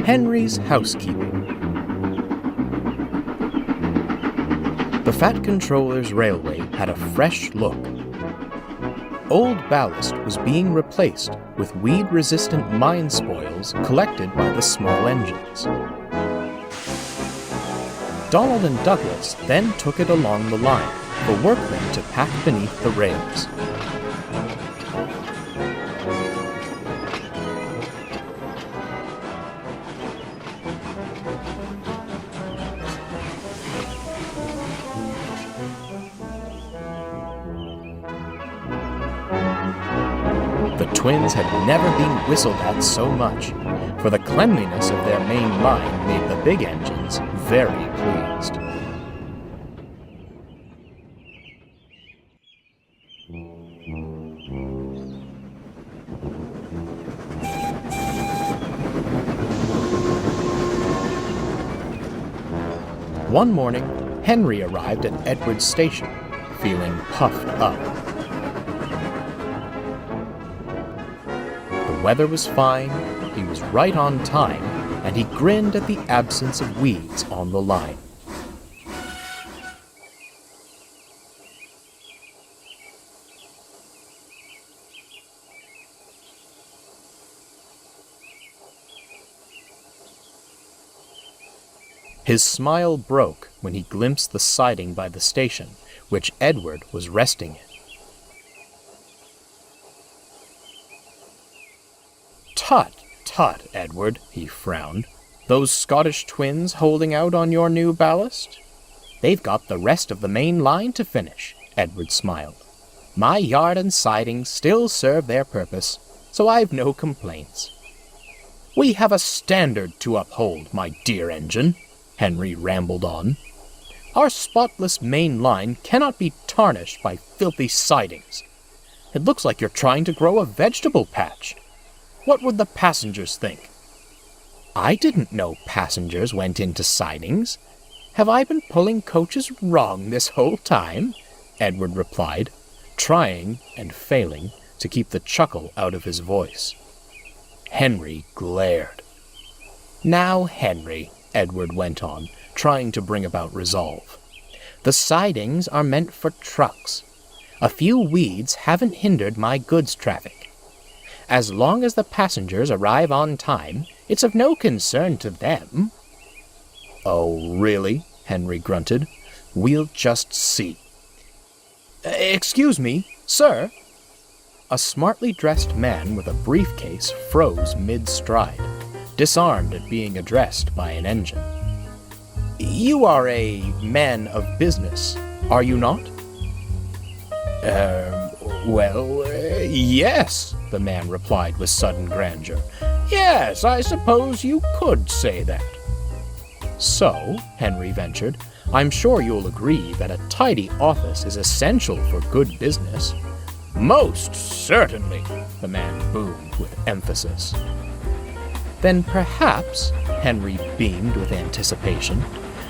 Henry's Housekeeping. The Fat Controller's railway had a fresh look. Old ballast was being replaced with weed-resistant mine spoils collected by the small engines. Donald and Douglas then took it along the line for workmen to pack beneath the rails. The twins had never been whistled at so much, for the cleanliness of their main line made the big engines very pleased. One morning, Henry arrived at Edward's station, feeling puffed up. The weather was fine, he was right on time, and he grinned at the absence of weeds on the line. His smile broke when he glimpsed the siding by the station, which Edward was resting in. "Tut, tut, Edward," he frowned. "Those Scottish twins holding out on your new ballast?" "They've got the rest of the main line to finish," Edward smiled. "My yard and sidings still serve their purpose, so I've no complaints." "We have a standard to uphold, my dear engine," Henry rambled on. "Our spotless main line cannot be tarnished by filthy sidings. It looks like you're trying to grow a vegetable patch. What would the passengers think?" "I didn't know passengers went into sidings. Have I been pulling coaches wrong this whole time?" Edward replied, trying and failing to keep the chuckle out of his voice. Henry glared. "Now, Henry," Edward went on, trying to bring about resolve, "the sidings are meant for trucks. A few weeds haven't hindered my goods traffic. As long as the passengers arrive on time, it's of no concern to them." "Oh, really?" Henry grunted. "We'll just see." "Excuse me, sir." A smartly dressed man with a briefcase froze mid-stride, disarmed at being addressed by an engine. "You are a man of business, are you not?" Yes," the man replied with sudden grandeur. "Yes, I suppose you could say that." "So," Henry ventured, "I'm sure you'll agree that a tidy office is essential for good business." "Most certainly," the man boomed with emphasis. "Then perhaps," Henry beamed with anticipation,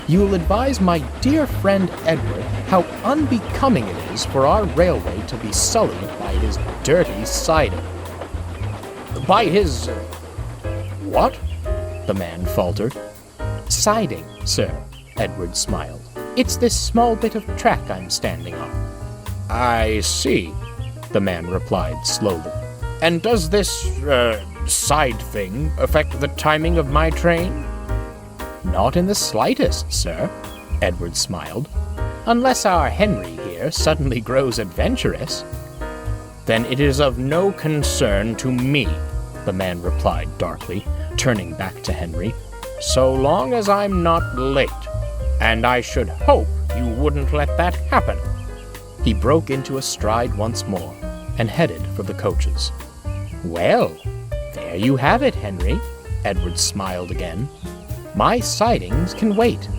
"you'll advise my dear friend Edward how unbecoming it is for our railway to be sullied by his dirty siding." "By his... what?" the man faltered. "Siding, sir," Edward smiled. "It's this small bit of track I'm standing on." "I see," the man replied slowly. "And does this, side thing affect the timing of my train?" "Not in the slightest, sir," Edward smiled. "Unless our Henry here suddenly grows adventurous." "Then it is of no concern to me," the man replied darkly, turning back to Henry. "So long as I'm not late. And I should hope you wouldn't let that happen." He broke into a stride once more and headed for the coaches. "Well, there you have it, Henry," Edward smiled again. "My sidings can wait.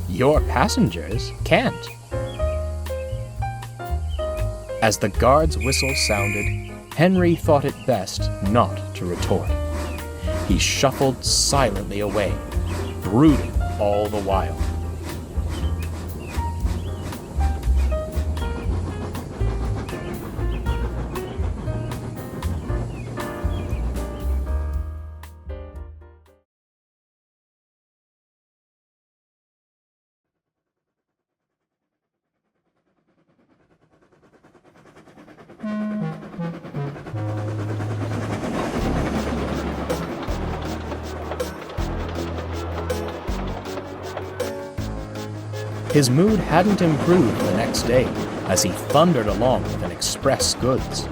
Your passengers can't." As the guard's whistle sounded, Henry thought it best not to retort. He shuffled silently away, brooding all the while. His mood hadn't improved the next day as he thundered along with an express goods.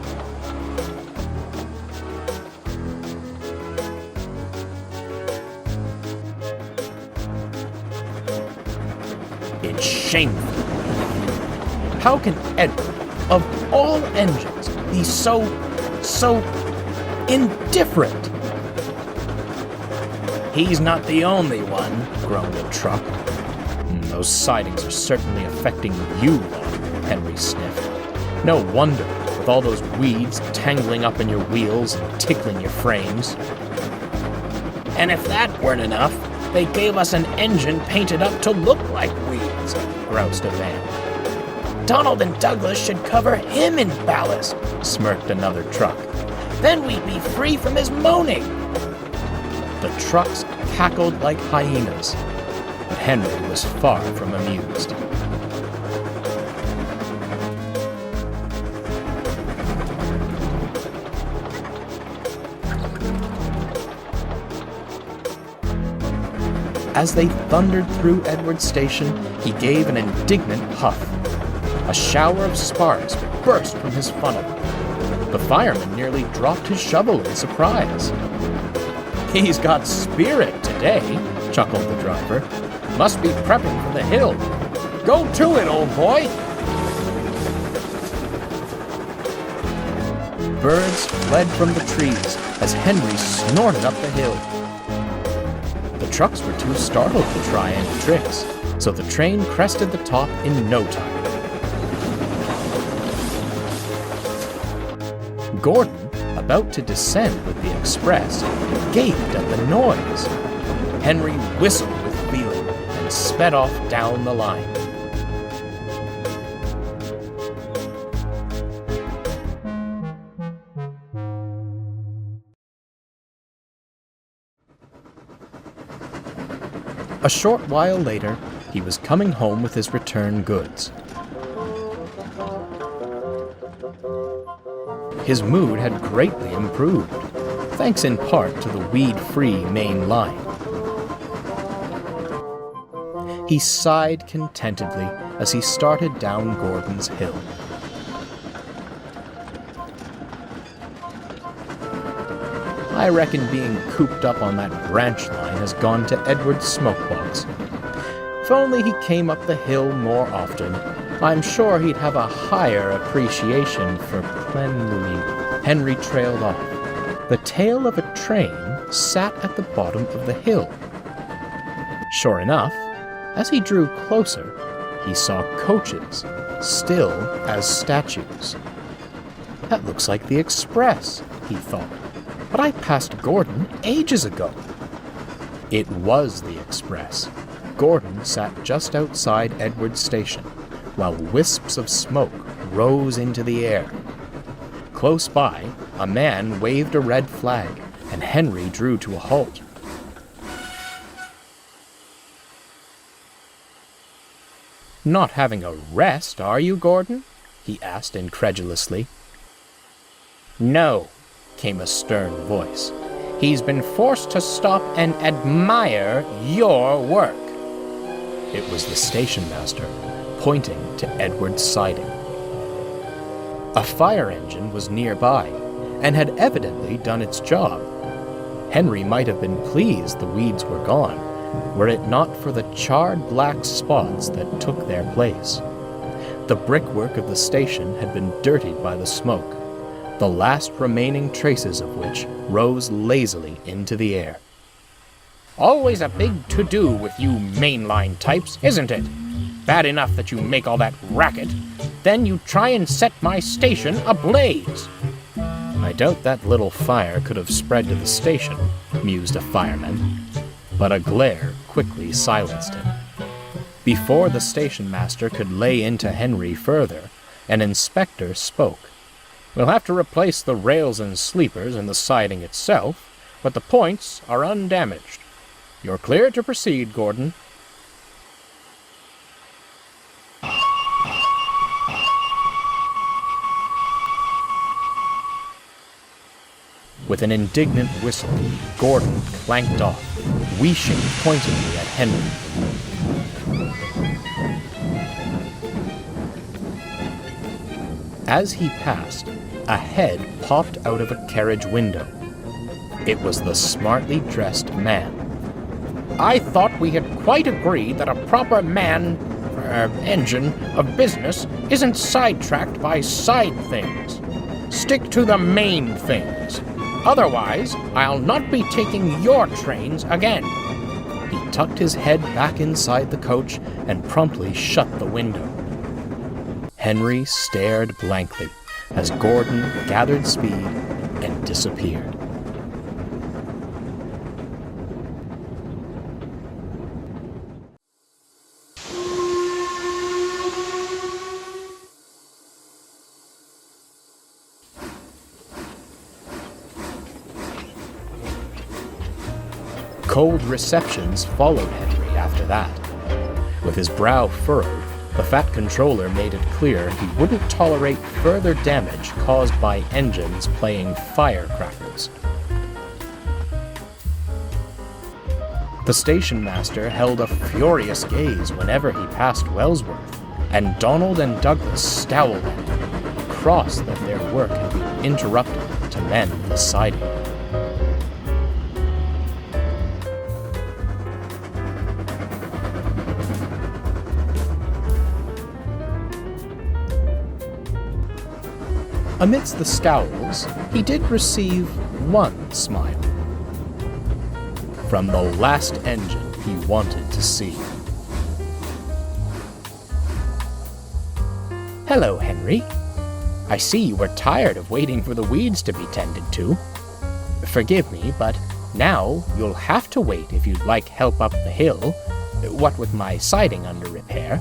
It's shameful. How can Edward, of all engines, be so indifferent? He's not the only one, groaned the truck. Those sidings are certainly affecting you lot, Henry sniffed. No wonder, with all those weeds tangling up in your wheels and tickling your frames. And if that weren't enough, they gave us an engine painted up to look like weeds, groused a man. Donald and Douglas should cover him in ballast, smirked another truck. Then we'd be free from his moaning. The trucks cackled like hyenas, but Henry was far from amused. As they thundered through Edward's station, he gave an indignant huff. A shower of sparks burst from his funnel. The fireman nearly dropped his shovel in surprise. He's got spirit today, chuckled the driver. Must be prepping for the hill. Go to it, old boy! Birds fled from the trees as Henry snorted up the hill. The trucks were too startled to try any tricks, so the train crested the top in no time. Gordon, about to descend with the express, gaped at the noise. Henry whistled with feeling and sped off down the line. A short while later, he was coming home with his return goods. His mood had greatly improved, thanks in part to the weed-free main line. He sighed contentedly as he started down Gordon's Hill. I reckon being cooped up on that branch line has gone to Edward's smokebox. If only he came up the hill more often, I'm sure he'd have a higher appreciation for Louis. Henry trailed off. The tail of a train sat at the bottom of the hill. Sure enough, as he drew closer, he saw coaches, still as statues. That looks like the express, he thought. But I passed Gordon ages ago. It was the express. Gordon sat just outside Edward's station, while wisps of smoke rose into the air. Close by, a man waved a red flag, and Henry drew to a halt. Not having a rest, are you, Gordon? He asked incredulously. No, came a stern voice. He's been forced to stop and admire your work. It was the station master, pointing to Edward's siding. A fire engine was nearby, and had evidently done its job. Henry might have been pleased the weeds were gone, were it not for the charred black spots that took their place. The brickwork of the station had been dirtied by the smoke, the last remaining traces of which rose lazily into the air. Always a big to-do with you mainline types, isn't it? Bad enough that you make all that racket, then you try and set my station ablaze. I doubt that little fire could have spread to the station, mused a fireman, but a glare quickly silenced him. Before the station master could lay into Henry further, an inspector spoke. We'll have to replace the rails and sleepers and the siding itself, but the points are undamaged. You're clear to proceed, Gordon. With an indignant whistle, Gordon clanked off, wheeshing pointedly at Henry. As he passed, a head popped out of a carriage window. It was the smartly dressed man. "I thought we had quite agreed that a proper engine of business isn't sidetracked by side things. Stick to the main things. Otherwise, I'll not be taking your trains again." He tucked his head back inside the coach and promptly shut the window. Henry stared blankly as Gordon gathered speed and disappeared. Cold receptions followed Henry after that. With his brow furrowed, the fat controller made it clear he wouldn't tolerate further damage caused by engines playing firecrackers. The station master held a furious gaze whenever he passed Wellsworth, and Donald and Douglas scowled at him, cross that their work had been interrupted to mend the siding. Amidst the scowls, he did receive one smile. From the last engine he wanted to see. "Hello, Henry. I see you were tired of waiting for the weeds to be tended to. Forgive me, but now you'll have to wait if you'd like help up the hill, what with my siding under repair.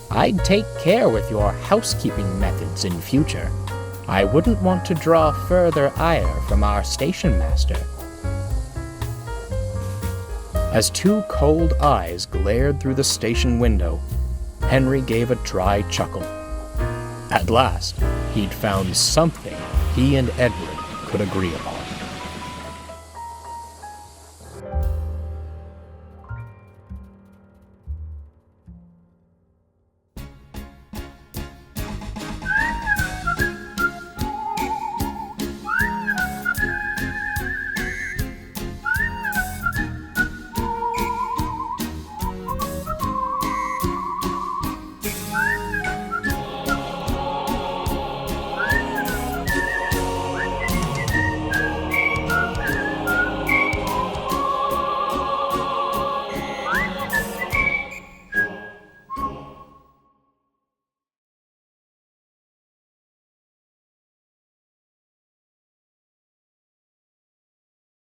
I'd take care with your housekeeping methods in future. I wouldn't want to draw further ire from our station master." As two cold eyes glared through the station window, Henry gave a dry chuckle. At last, he'd found something he and Edward could agree upon.